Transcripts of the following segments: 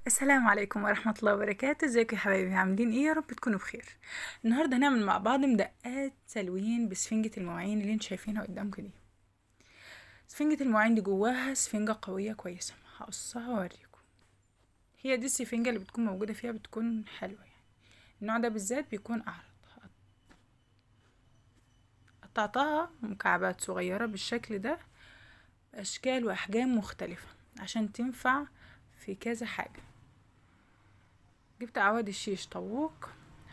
السلام عليكم ورحمة الله وبركاته. ازيكم يا حبايبي؟ عاملين ايه؟ يا رب تكونوا بخير. النهاردة هنعمل مع بعض مدقات تلوين بسفنجة المواعين اللي انتوا شايفينها قدامكم دي. سفنجة المواعين دي جواها سفنجة قوية كويسة، هقصها واوريكم. هي دي السفنجة اللي بتكون موجودة فيها، بتكون حلوة يعني. النوع ده بالذات بيكون اعرض. قطعتها مكعبات صغيرة بالشكل ده، بأشكال وأحجام مختلفة عشان تنفع في كذا حاجة. جبت عواد الشيش طاووق،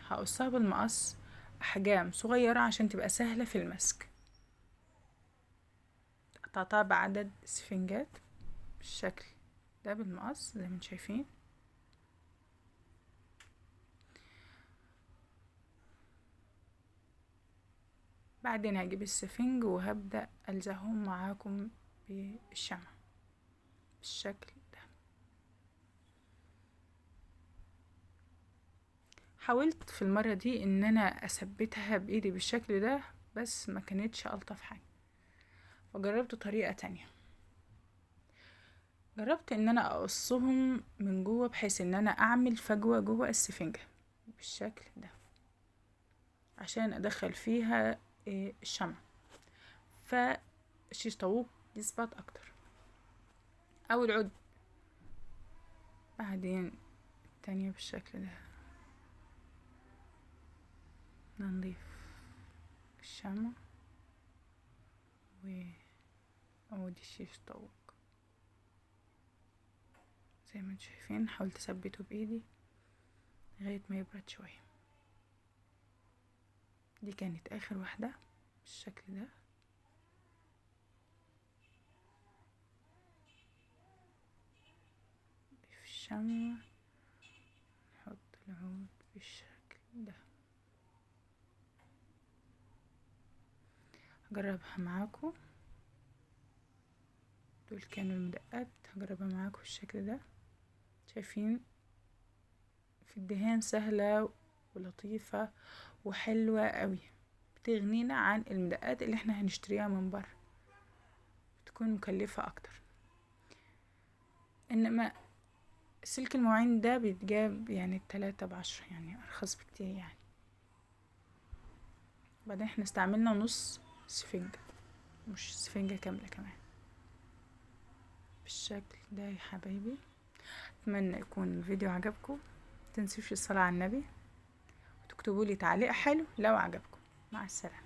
هقصها بالمقص احجام صغيرة عشان تبقى سهلة في المسك. قطعتها بعدد سفنجات بالشكل ده بالمقص زي ما انتم شايفين. بعدين هجيب السفنج وهبدأ ألزقهم معاكم بالشمع بالشكل ده. حاولت في المرة دي ان انا اثبتها بايدي بالشكل ده، بس ما كانتش الطف حاجة، فجربت طريقة تانية. جربت ان انا اقصهم من جوه بحيث ان انا اعمل فجوة جوه السفنجة بالشكل ده عشان ادخل فيها الشمع، فالشيش طاووق يثبت اكتر. اول عود، بعدين التانية بالشكل ده. نضيف الشمع وعود الشيش طاووق زي ما انتم شايفين. حاولت اثبته بايدي لغاية ما يبرد شوية. دي كانت اخر واحدة بالشكل ده. نضيف الشمع، نحط العود بالشكل ده. هجربها معاكم. دول كانوا المدقات، هجربها معاكم بالشكل ده. شايفين في الدهان سهلة ولطيفة وحلوة قوي، بتغنينا عن المدقات اللي احنا هنشتريها من بره، بتكون مكلفة اكتر. انما سلك المواعين ده بيتجاب يعني 3 ب10، يعني ارخص بكتير يعني. بعدين احنا استعملنا نص سفنجة مش سفنجة كاملة كمان بالشكل ده يا حبايبي. اتمنى يكون الفيديو عجبكم. متنسوش الصلاة على النبي وتكتبوا لي تعليق حلو لو عجبكم. مع السلامة.